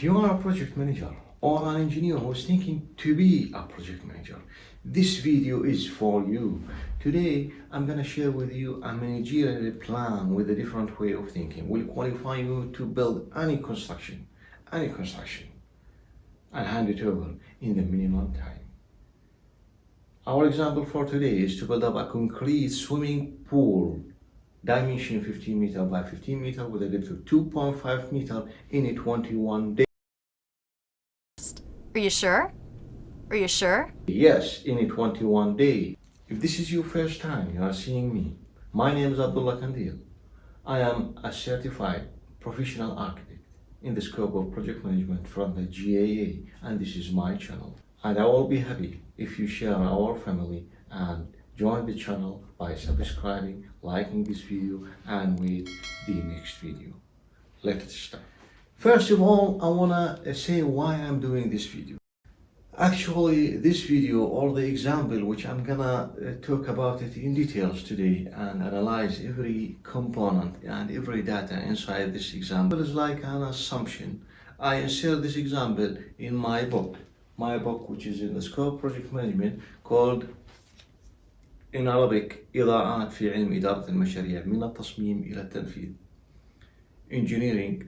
If you are a project manager or an engineer who is thinking to be a project manager, this video is for you. Today, I'm gonna share with you a managerial plan with a different way of thinking. Will qualify you to build any construction, and hand it over in the minimum time. Our example for today is to build up a concrete swimming pool, dimension 15 meter by 15 meter with a depth of 2.5 meter in a 21 days. Are you sure? Are you sure? Yes, in a 21 day. If this is your first time you are seeing me, my name is Abdullah Kandil. I am a certified professional architect in the scope of project management from the GAA, and this is my channel. And I will be happy if you share our family and join the channel by subscribing, liking this video, and wait the next video. Let's start. First of all, I wanna say why I'm doing this video. Actually, this video or the example which I'm gonna talk about it in details today and analyze every component and every data inside this example is like an assumption. I insert this example in my book which is in the scope project management called in Arabic إضاءات في علم إدارة المشاريع من التصميم إلى التنفيذ. Engineering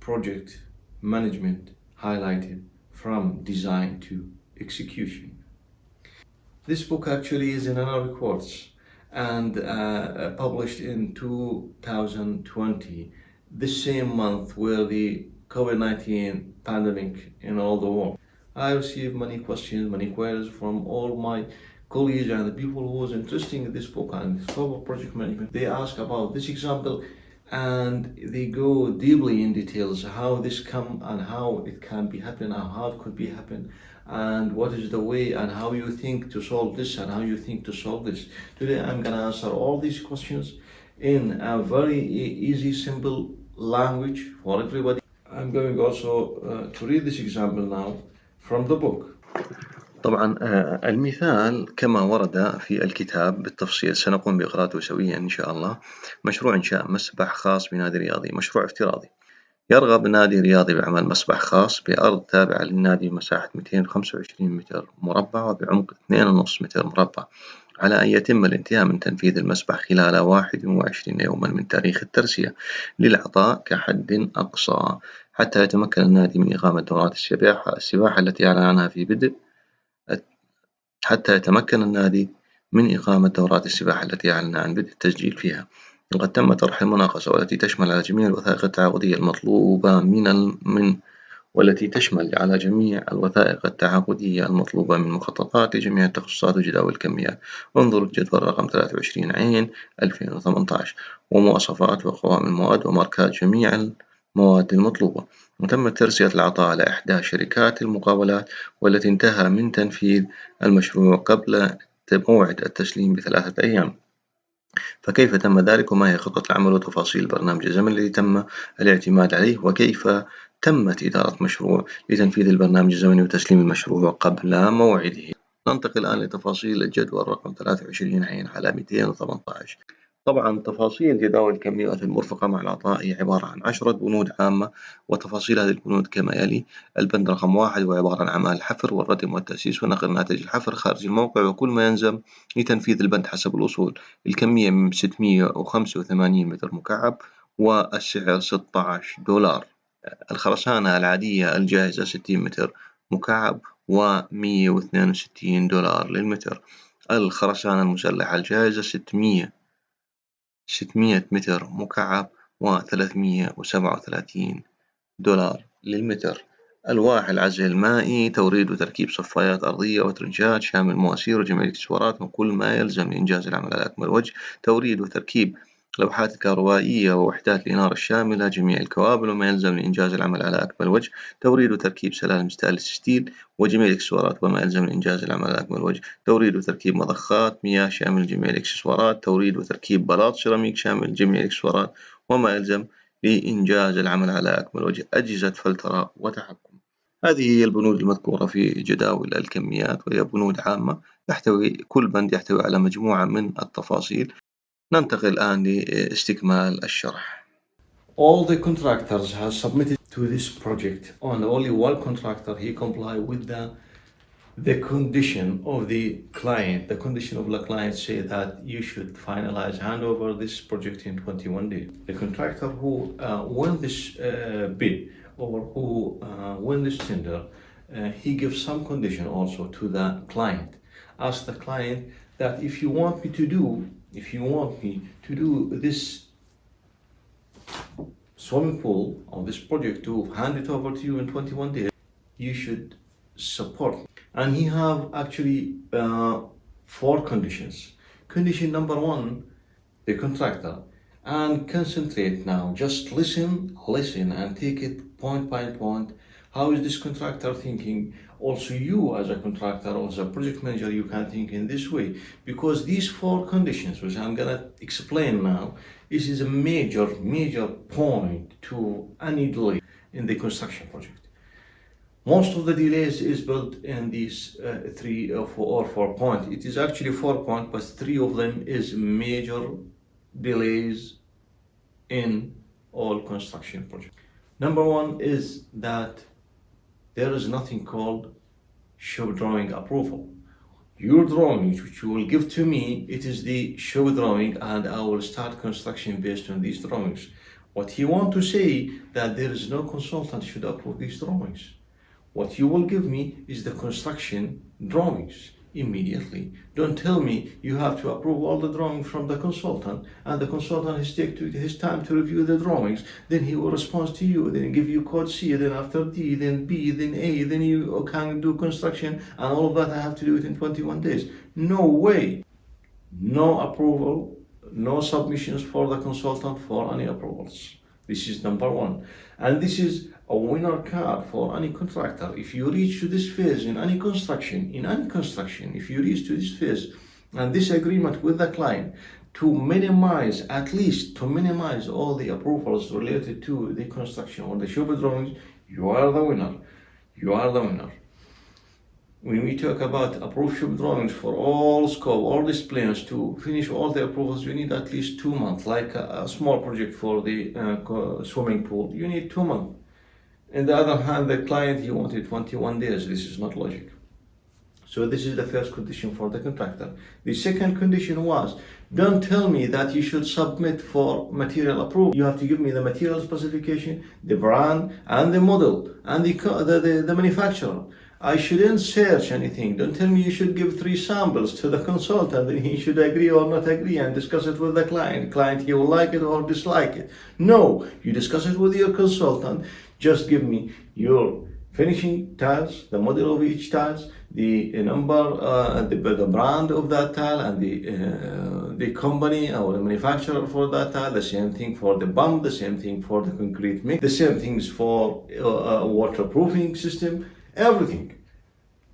project management highlighted from design to execution. This book actually is in Arabic words and published in 2020, the same month where the COVID-19 pandemic in all the world. I received many questions, many queries from all my colleagues and the people who was interested in this book and the scope of project management. They ask about this example and they go deeply in details how this come and how it can be happen and how it could be happen and what is the way and how you think to solve this and how you think to solve this. Today I'm gonna answer all these questions in a very easy, simple language for everybody. I'm going also to read this example now from the book. طبعا المثال كما ورد في الكتاب بالتفصيل سنقوم بإقراءته سويا إن شاء الله. مشروع إنشاء مسبح خاص بنادي رياضي، مشروع افتراضي. يرغب نادي رياضي بعمل مسبح خاص بأرض تابعة للنادي مساحة 225 متر مربع وبعمق 2.5 متر مربع، على أن يتم الانتهاء من تنفيذ المسبح خلال 21 يوما من تاريخ الترسية للعطاء كحد أقصى، حتى يتمكن النادي من إقامة دورات السباحة التي أعلن عنها في بدء التسجيل فيها. وقد تم طرح المناقصة والتي تشمل على جميع الوثائق التعاقدية المطلوبة من مخططات لجميع التخصصات وجداول الكميات. انظر الجدول رقم 23 عين 2018 ومواصفات وقوائم المواد وماركات جميع المواد المطلوبة. وتم ترسية العطاء على إحدى شركات المقاولات والتي انتهى من تنفيذ المشروع قبل موعد التسليم ب3 أيام. فكيف تم ذلك وما هي خطة العمل وتفاصيل البرنامج الزمني الذي تم الاعتماد عليه وكيف تمت إدارة مشروع لتنفيذ البرنامج الزمني وتسليم المشروع قبل موعده. ننتقل الآن لتفاصيل الجدول رقم 23 عين على 218. طبعا تفاصيل جداول الكميات المرفقة مع العطاء هي عبارة عن 10 بنود عامة، وتفاصيل هذه البنود كما يلي. البند رقم 1 هو عبارة عن أعمال الحفر والردم والتأسيس ونقل ناتج الحفر خارج الموقع وكل ما يلزم لتنفيذ البند حسب الأصول. الكمية من 685 متر مكعب والسعر $16. الخرسانة العادية الجاهزة 60 متر مكعب و$162 للمتر. الخرسانة المسلحة الجاهزة 600 متر مكعب و$337 للمتر. ألواح العزل المائي، توريد وتركيب صفايات أرضية وترنشات شامل مواسير وجميع الإكسسوارات وكل ما يلزم لإنجاز العمل على أكمل وجه. توريد وتركيب لوحات كهربائية ووحدات الإنارة الشاملة جميع الكوابل وما يلزم لإنجاز العمل على أكمل وجه. توريد وتركيب سلالم ستانلس ستيل وجميع الإكسسوارات وما يلزم لإنجاز العمل على أكمل وجه. توريد وتركيب مضخات مياه شامل جميع الإكسسوارات. توريد وتركيب بلاط سيراميك شامل جميع الإكسسوارات وما يلزم لإنجاز العمل على أكمل وجه. أجهزة فلترة وتحكم. هذه هي البنود المذكورة في جداول الكميات وهي بنود عامة كل بند يحتوي على مجموعة من التفاصيل. ننتقل الآن لاستكمال الشرح. all the contractors have submitted to this project, and only one contractor he comply with the condition of the client. The condition of the client say that you should finalize handover this project in 21 days. The contractor who won this bid or who win this tender, he gives some condition also to the client. Ask the client that if you want me to do this swimming pool or this project to hand it over to you in 21 days, you should support. And he have actually 4 conditions. Condition number 1, the contractor, and concentrate now, just listen and take it point by point. How is this contractor thinking? Also you as a contractor or as a project manager, you can think in this way, because these 4 conditions, which I'm gonna explain now, this is a major point to any delay in the construction project. Most of the delays is built in these 3 or 4 points. It is actually 4 points, but 3 of them is major delays in all construction projects. Number 1 is that there is nothing called show drawing approval. Your drawings, which you will give to me, it is the show drawing, and I will start construction based on these drawings. What he want to say that there is no consultant should approve these drawings. What you will give me is the construction drawings immediately. Don't tell me you have to approve all the drawings from the consultant, and the consultant has taken his time to review the drawings. Then he will respond to you, then give you code C, then after D, then B, then A, then you can do construction, and all of that I have to do it in 21 days. No way. No approval, no submissions for the consultant for any approvals. This is number 1. And this is a winner card for any contractor. If you reach to this phase in any construction, if you reach to this phase and this agreement with the client to minimize, at least to minimize all the approvals related to the construction or the show drawings, you are the winner. You are the winner. When we talk about approved shop drawings for all scope, all these plans to finish all the approvals, you need at least 2 months. Like a small project for the swimming pool, you need 2 months. On the other hand, the client, he wanted 21 days. This is not logic. So this is the first condition for the contractor. The second condition was, don't tell me that you should submit for material approval. You have to give me the material specification, the brand, and the model, and the manufacturer. I shouldn't search anything. Don't tell me you should give 3 samples to the consultant and he should agree or not agree and discuss it with the client. Client, he will like it or dislike it. No, you discuss it with your consultant. Just give me your finishing tiles, the model of each tiles, the number, the brand of that tile, and the company or the manufacturer for that tile. The same thing for the bump, the same thing for the concrete mix, the same things for waterproofing system. Everything.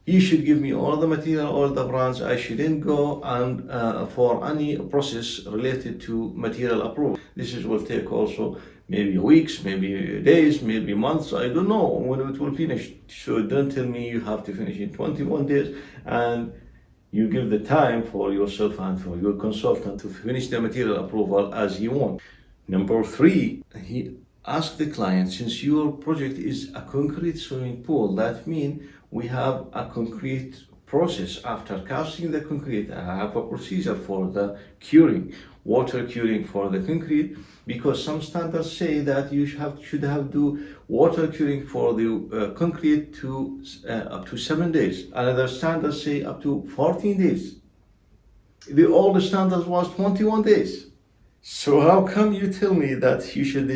You should give me all the material, all the brands. I shouldn't go and for any process related to material approval. This will take also maybe weeks, maybe days, maybe months. I don't know when it will finish. So don't tell me you have to finish in 21 days and you give the time for yourself and for your consultant to finish the material approval as you want. Number 3, he ask the client, since your project is a concrete swimming pool, that means we have a concrete process. After casting the concrete, I have a procedure for the curing, water curing for the concrete, because some standards say that you should have do water curing for the concrete to up to 7 days. Another standards say up to 14 days. The old standards was 21 days. So how come you tell me that you should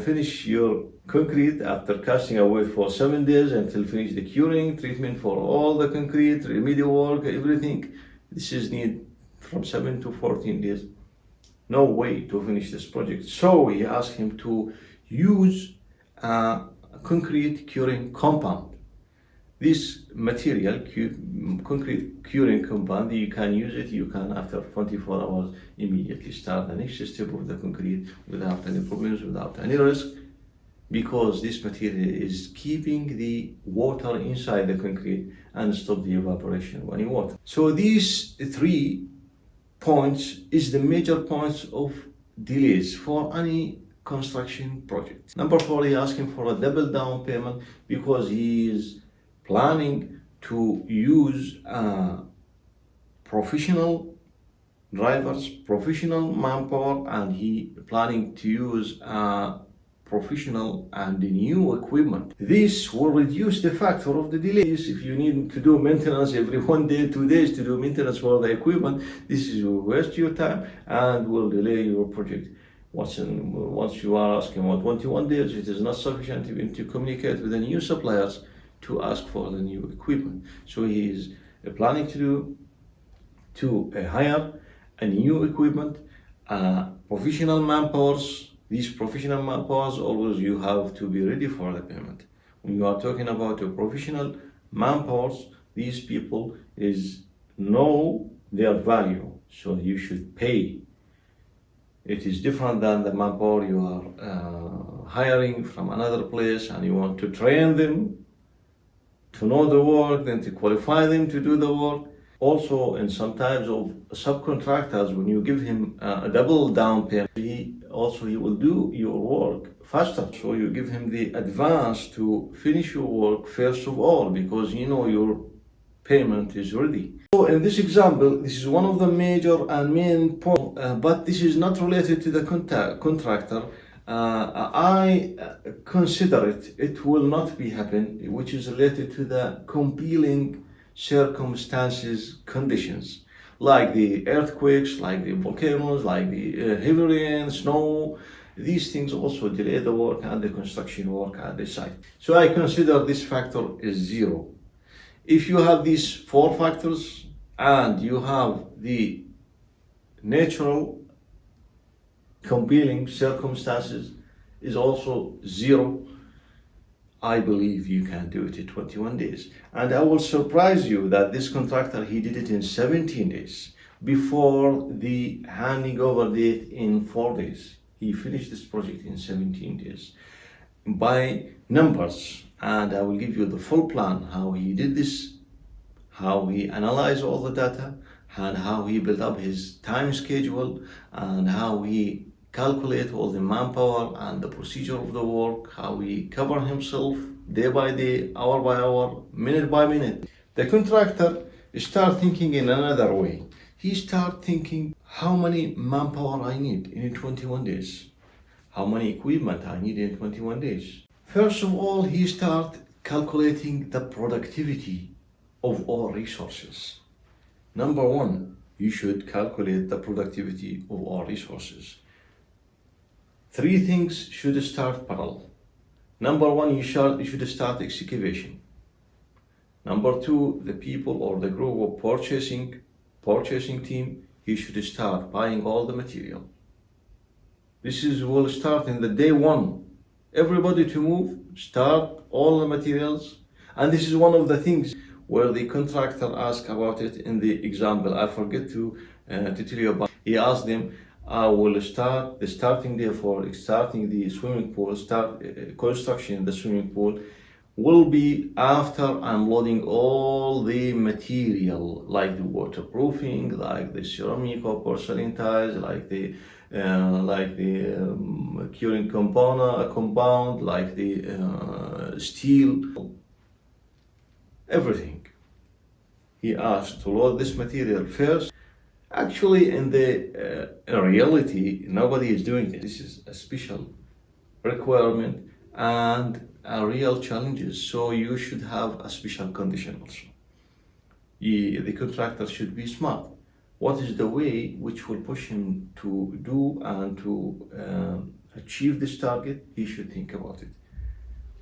finish your concrete after casting away for 7 days until finish the curing, treatment for all the concrete, remedial work, everything? This is need from 7 to 14 days. No way to finish this project. So we asked him to use a concrete curing compound. This material, concrete curing compound, you can use it, you can after 24 hours immediately start the next step of the concrete without any problems, without any risk, because this material is keeping the water inside the concrete and stop the evaporation of any water. So these 3 points is the major points of delays for any construction project. Number 4, he asking for a double down payment because he is planning to use professional drivers, professional manpower, and he planning to use professional and new equipment. This will reduce the factor of the delays. If you need to do maintenance every 1 day, 2 days to do maintenance for the equipment, this will waste your time and will delay your project. Once you are asking about 21 days, it is not sufficient even to communicate with the new suppliers to ask for the new equipment. So he is planning to hire a new equipment, professional manpowers. These professional manpowers, always you have to be ready for the payment. When you are talking about a professional manpowers, these people know their value, so you should pay. It is different than the manpower you are hiring from another place and you want to train them to know the work, then to qualify them to do the work. Also, in some types of subcontractors, when you give him a double down payment, he will do your work faster. So you give him the advance to finish your work first of all, because you know your payment is ready. So in this example, this is one of the major and main points, but this is not related to the contractor. I consider it will not be happen, which is related to the compelling circumstances, conditions, like the earthquakes, like the volcanoes, like the heavy rain, snow. These things also delay the work and the construction work at the site. So I consider this factor is 0. If you have these 4 factors and you have the natural compelling circumstances is also 0, I believe you can do it in 21 days. And I will surprise you that this contractor, he did it in 17 days before the handing over date in 4 days. He finished this project in 17 days by numbers. And I will give you the full plan, how he did this, how he analyzed all the data, and how he built up his time schedule, and how he calculate all the manpower and the procedure of the work, how he cover himself day by day, hour by hour, minute by minute. The contractor start thinking in another way. He start thinking, how many manpower I need in 21 days? How many equipment I need in 21 days? First of all, he start calculating the productivity of all resources. Number 1, you should calculate the productivity of all resources. 3 things should start parallel. Number 1, you should start excavation. Number 2, the people or the group of purchasing team, you should start buying all the material. This will start in the day 1. Everybody to move, start all the materials. And this is one of the things where the contractor asked about it in the example. I forget to tell you about. He asked them, I will start the starting day for starting the swimming pool, construction in the swimming pool will be after I'm loading all the material, like the waterproofing, like the ceramic or porcelain tiles, like the curing compound, like the steel, everything. He asked to load this material first. Actually, in reality, nobody is doing it. This is a special requirement and a real challenges. So you should have a special condition also. The contractor should be smart. What is the way which will push him to do and to achieve this target? He should think about it.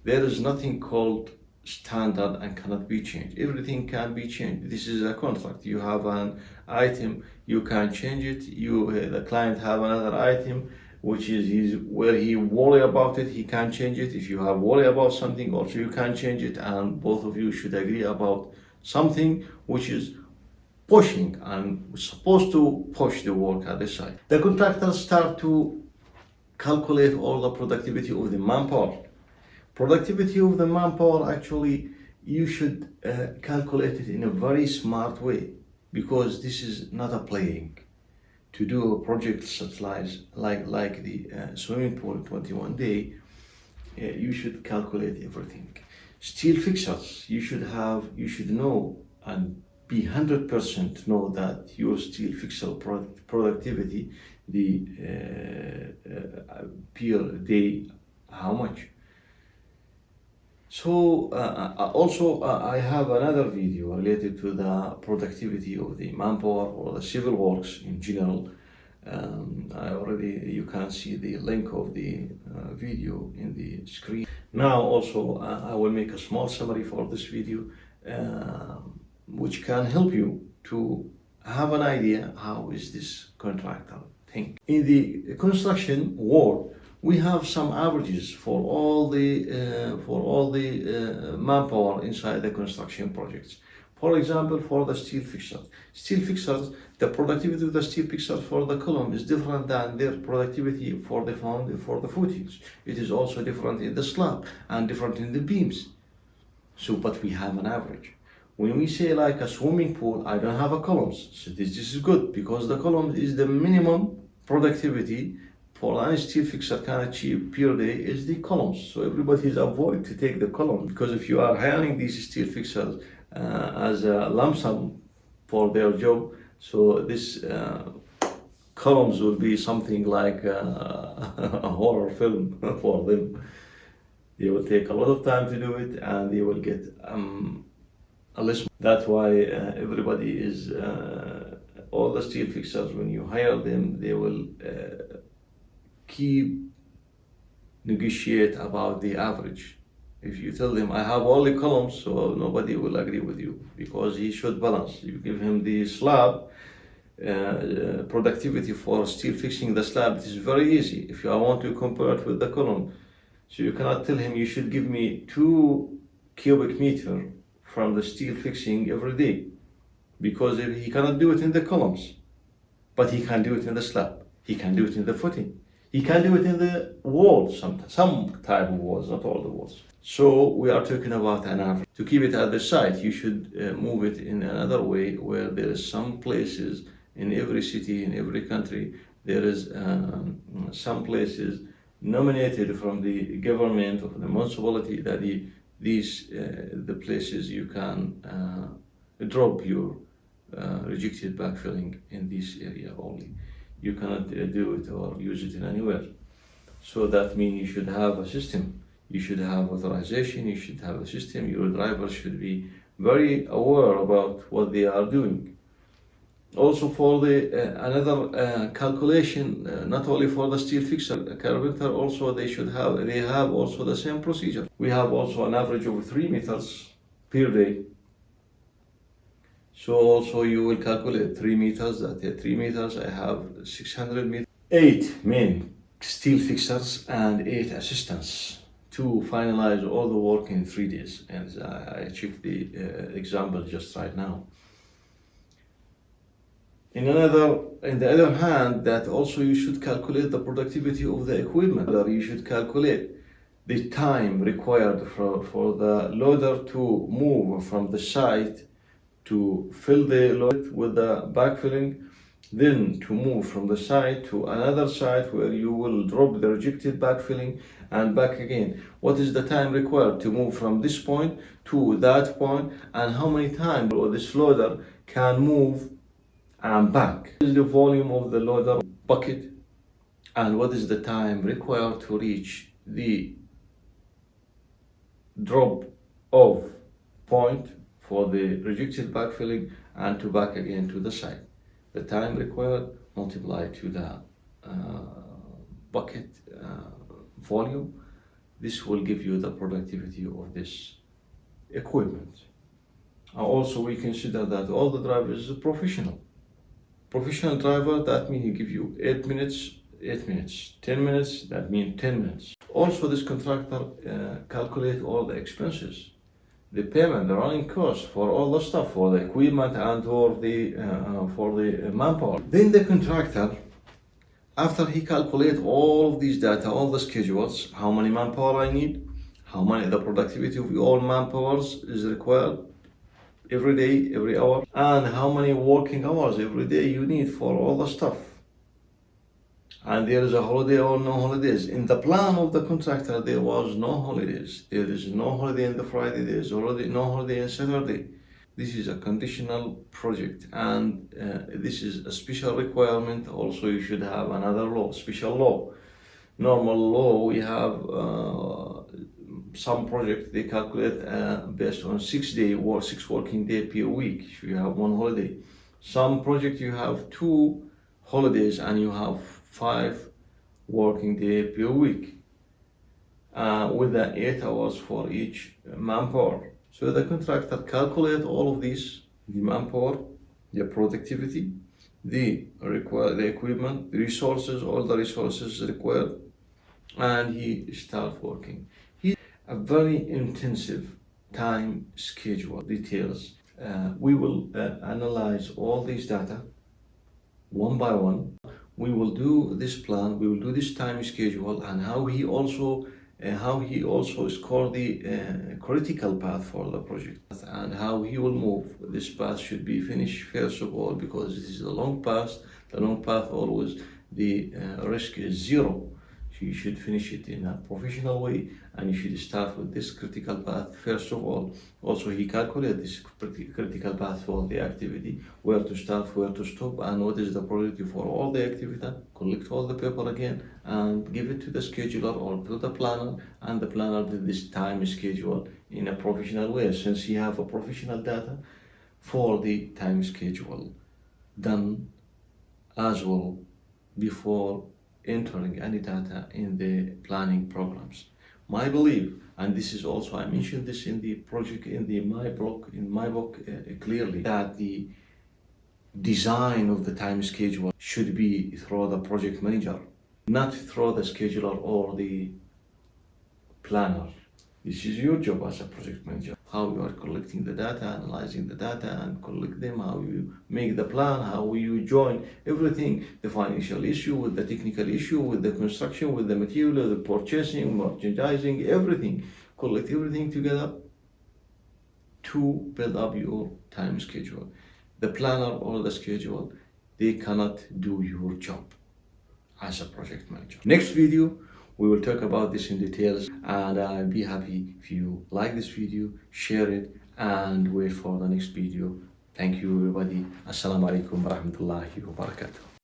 There is nothing called standard and cannot be changed. Everything can be changed. This is a contract. You have an item, you can change it. The client have another item, which is where he worry about it, he can change it. If you have worry about something, also you can change it, and both of you should agree about something which is pushing and supposed to push the work at the site. The contractors start to calculate all the productivity of the manpower. Productivity of the manpower, actually, you should calculate it in a very smart way, because this is not a playing. to do a project such like the swimming pool 21 day, you should calculate everything. Steel fixers, you should know and be 100% know that your steel fixer productivity, the per day, how much. So also I have another video related to the productivity of the manpower or the civil works in general. You can see the link of the video in the screen. Now also I will make a small summary for this video, which can help you to have an idea how is this contractor think. In the construction world, we have some averages for all the manpower inside the construction projects. For example, for the steel fixers, the productivity of the steel fixers for the column is different than their productivity for the footings. It is also different in the slab and different in the beams. So, but we have an average. When we say like a swimming pool, I don't have a columns. So this is good because the column is the minimum productivity for any steel fixer can achieve per day is the columns. So everybody is avoid to take the column, because if you are hiring these steel fixers as a lump sum for their job, so this columns will be something like a horror film for them. They will take a lot of time to do it and they will get a less. That's why everybody is all the steel fixers, when you hire them, they will keep negotiate about the average. If you tell them I have all the columns, so nobody will agree with you, because he should balance. You give him the slab productivity for steel fixing the slab, it is very easy if you want to compare it with the column. So you cannot tell him you should give me 2 cubic meter from the steel fixing every day, because he cannot do it in the columns, but he can do it in the slab, he can do it in the footing, he can do it in the walls, some type of walls, not all the walls. So we are talking about an average. To keep it at the site, you should move it in another way, where there is some places in every city, in every country, there is some places nominated from the government of the municipality that the places you can drop your rejected backfilling in this area only. You cannot do it or use it in anywhere. So that means you should have a system. You should have authorization, you should have a system. Your drivers should be very aware about what they are doing. Also for the another calculation, not only for the steel fixer, carpenter also they have also the same procedure. We have also an average of 3 meters per day. So also you will calculate 3 meters, that 3 meters I have 600 meters. 8 men steel fixers and 8 assistants to finalize all the work in 3 days. And I checked the example just right now. In the other hand, that also you should calculate the productivity of the equipment. You should calculate the time required for the loader to move from the site to fill the load with the backfilling, then to move from the site to another site where you will drop the rejected backfilling and back again. What is the time required to move from this point to that point, and how many times this loader can move and back? What is the volume of the loader bucket, and what is the time required to reach the drop off point for the rejected backfilling and to back again to the site? The time required multiplied to the bucket volume. This will give you the productivity of this equipment. Also, we consider that all the drivers are professional. Professional driver, that means he give you 8 minutes, 8 minutes, 10 minutes, that means 10 minutes. Also, this contractor calculate all the expenses, the payment, the running costs for all the stuff, for the equipment and for the manpower. Then the contractor, after he calculate all of these data, all the schedules, how many manpower I need, how many the productivity of all manpowers is required every day, every hour, and how many working hours every day you need for all the stuff. and there is a holiday or no holidays. In the plan of the contractor, there was no holidays. There is no holiday in the Friday, there is no holiday in Saturday. This is a conditional project, and this is a special requirement. Also, you should have another law, special law. Normal law, we have some project they calculate based on 6 working day per week. So you have one holiday. Some project you have 2 holidays and you have 5 working day per week, with the 8 hours for each manpower. So the contractor calculate all of these: the manpower, the productivity, the equipment, the resources, all the resources required, and he start working. He a very intensive time schedule details. We will analyze all these data one by one. We will do this plan, we will do this time schedule, and how he also score the critical path for the project, and how he will move. This path should be finished first of all, because this is a long path. The long path always the risk is 0. So you should finish it in a professional way, and you should start with this critical path first of all. Also, he calculated this critical path for the activity, where to start, where to stop, and what is the priority for all the activity. Collect all the paper again and give it to the scheduler or to the planner, and the planner did this time schedule in a professional way, since he have a professional data for the time schedule done as well before entering any data in the planning programs. My belief, and this is also, I mentioned this in the project, in my book clearly, that the design of the time schedule should be through the project manager, not through the scheduler or the planner. This is your job as a project manager. How you are collecting the data, analyzing the data and collect them, how you make the plan, how you join everything, the financial issue with the technical issue, with the construction, with the material, the purchasing, merchandising, everything. Collect everything together to build up your time schedule. The planner or the schedule, they cannot do your job as a project manager. Next video, we will talk about this in details, and I'll be happy if you like this video, share it, and wait for the next video. Thank you everybody. Assalamu alaikum wa rahmatullahi wa barakatuh.